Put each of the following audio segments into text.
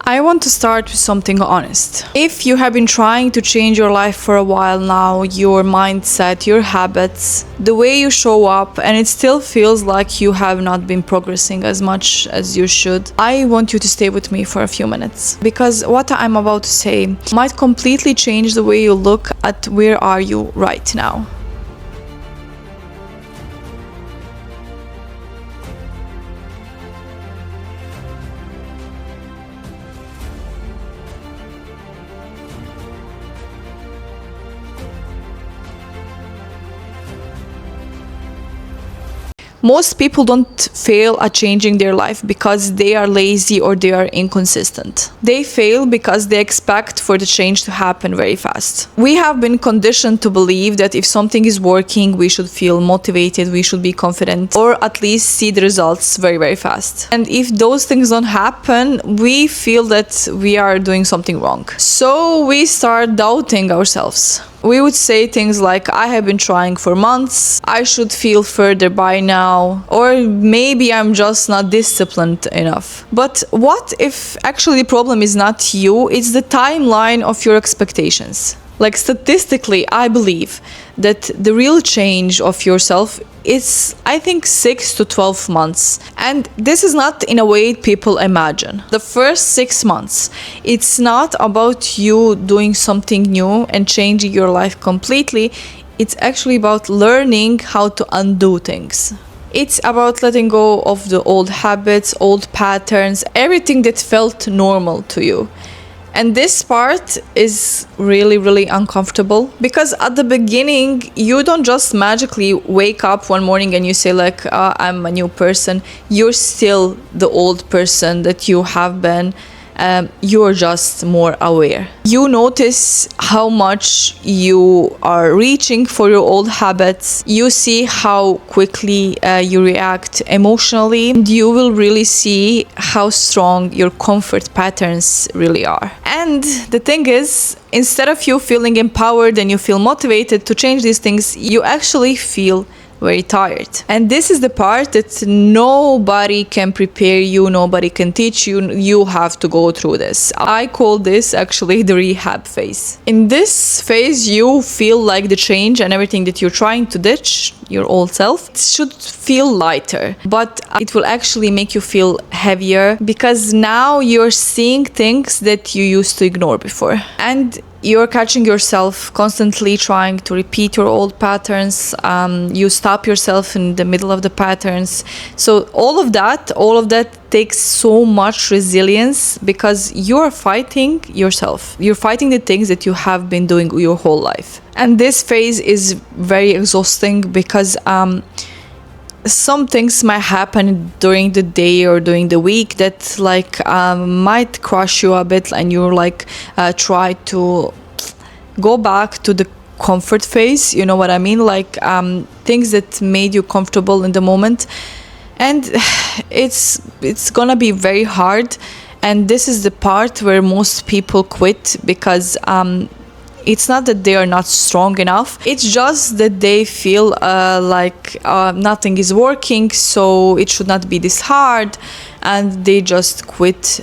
I want to start with something honest. If you have been trying to change your life for a while now, your mindset, your habits, the way you show up, and it still feels like you have not been progressing as much as you should, I want you to stay with me for a few minutes. Because what I'm about to say might completely change the way you look at where are you right now. Most people don't fail at changing their life because they are lazy or they are inconsistent. They fail because they expect for the change to happen very fast. We have been conditioned to believe that if something is working, we should feel motivated, we should be confident, or at least see the results very, very fast. And if those things don't happen, we feel that we are doing something wrong. So we start doubting ourselves. We would say things like, I have been trying for months, I should feel further by now, or maybe I'm just not disciplined enough. But what if actually the problem is not you, it's the timeline of your expectations? Like statistically, I believe that the real change of yourself is, I think, 6 to 12 months. And this is not in a way people imagine. The first 6 months, it's not about you doing something new and changing your life completely. It's actually about learning how to undo things. It's about letting go of the old habits, old patterns, everything that felt normal to you. And this part is really, really uncomfortable because at the beginning, you don't just magically wake up one morning and you say like, I'm a new person. You're still the old person that you have been. You're just more aware. You notice how much you are reaching for your old habits. You see how quickly you react emotionally. And you will really see how strong your comfort patterns really are. And the thing is, instead of you feeling empowered and you feel motivated to change these things, you actually feel very tired. And this is the part that nobody can prepare you, nobody can teach you. You have to go through this. I call this actually the rehab phase. In this phase, you feel like the change and everything that you're trying to ditch, your old self, should feel lighter, but it will actually make you feel heavier because now you're seeing things that you used to ignore before. And you're catching yourself constantly trying to repeat your old patterns. You stop yourself in the middle of the patterns. So all of that takes so much resilience because you're fighting yourself. You're fighting the things that you have been doing your whole life. And this phase is very exhausting because some things might happen during the day or during the week that might crush you a bit, and you're try to go back to the comfort phase. You know what I mean? Things that made you comfortable in the moment, and it's gonna be very hard. And this is the part where most people quit because it's not that they are not strong enough. It's just that they feel nothing is working, so it should not be this hard. And they just quit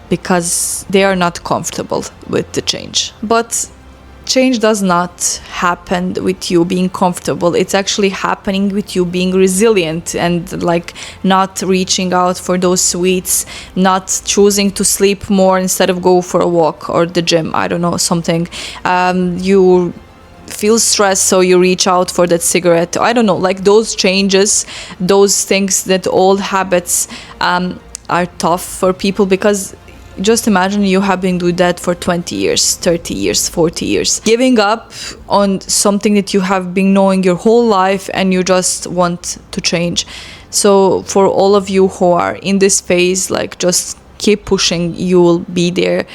because they are not comfortable with the change. But change does not happen with you being comfortable. It's actually happening with you being resilient and not reaching out for those sweets, not choosing to sleep more instead of go for a walk or the gym. I don't know, something. You feel stressed, so you reach out for that cigarette. I don't know, those changes, those things, that old habits are tough for people because just imagine you have been doing that for 20 years, 30 years, 40 years. Giving up on something that you have been knowing your whole life and you just want to change. So for all of you who are in this phase, just keep pushing, you will be there.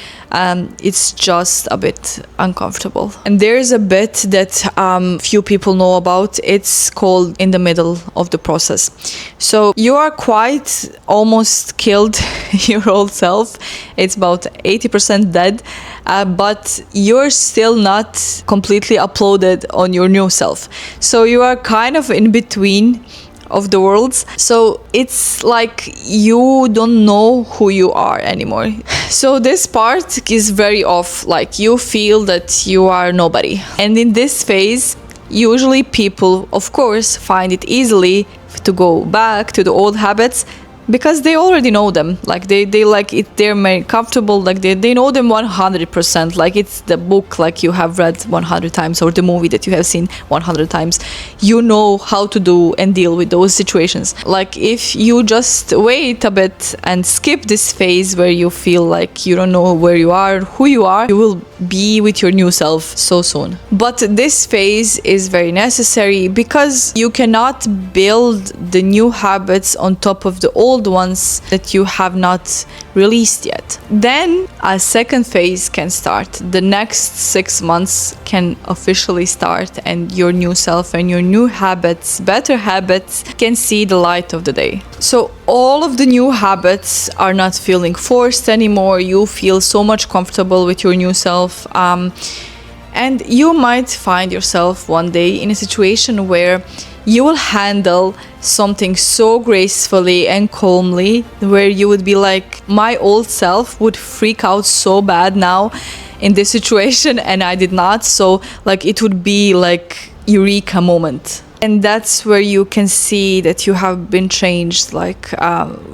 It's just a bit uncomfortable. And there's a bit that few people know about. It's called in the middle of the process. So you are quite almost killed your old self. It's about 80% dead, but you're still not completely uploaded on your new self. So you are kind of in between of the worlds. So it's like you don't know who you are anymore. So this part is very off, like you feel that you are nobody. And in this phase, usually people, of course, find it easily to go back to the old habits because they already know them. Like they like it, they're very comfortable, like they know them 100%. Like it's the book like you have read 100 times, or the movie that you have seen 100 times. You know how to do and deal with those situations. Like if you just wait a bit and skip this phase where you feel like you don't know where you are, who you are, you will be with your new self so soon. But this phase is very necessary because you cannot build the new habits on top of the old ones that you have not released yet. Then a second phase can start. The next 6 months can officially start, and your new self and your new habits, better habits, can see the light of the day. So all of the new habits are not feeling forced anymore. You feel so much comfortable with your new self. And you might find yourself one day in a situation where you will handle something so gracefully and calmly, where you would be like, my old self would freak out so bad now in this situation, and I did not. So like it would be like eureka moment. And that's where you can see that you have been changed like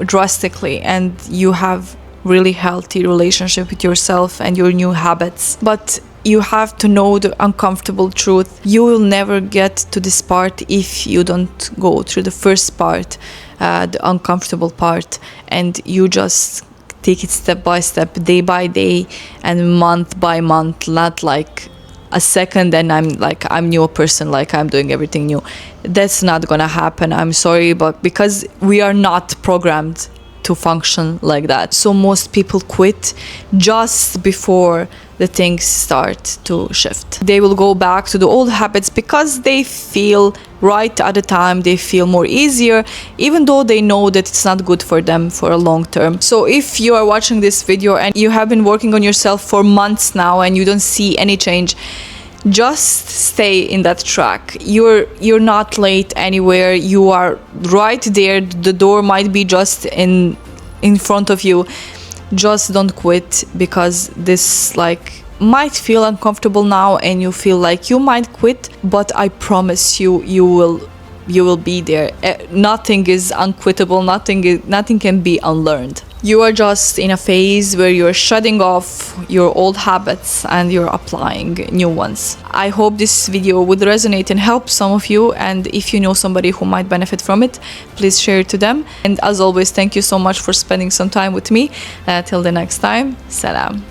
drastically, and you have really healthy relationship with yourself and your new habits. But you have to know the uncomfortable truth. You will never get to this part if you don't go through the first part, the uncomfortable part, and you just take it step by step, day by day, and month by month, not like a second and I'm new person, like I'm doing everything new. That's not gonna happen. I'm sorry, but because we are not programmed to function like that. So most people quit just before the things start to shift. They will go back to the old habits because they feel right at the time, they feel more easier, even though they know that it's not good for them for a long term. So if you are watching this video and you have been working on yourself for months now and you don't see any change, just stay in that track. You're not late anywhere. You are right there. The door might be just in front of you. Just don't quit, because this like might feel uncomfortable now and you feel like you might quit, but I promise you, you will be there. Nothing is unquittable. Nothing can be unlearned. You are just in a phase where you're shutting off your old habits and you're applying new ones. I hope this video would resonate and help some of you, and if you know somebody who might benefit from it, please share it to them. And as always, thank you so much for spending some time with me. Till the next time, salam.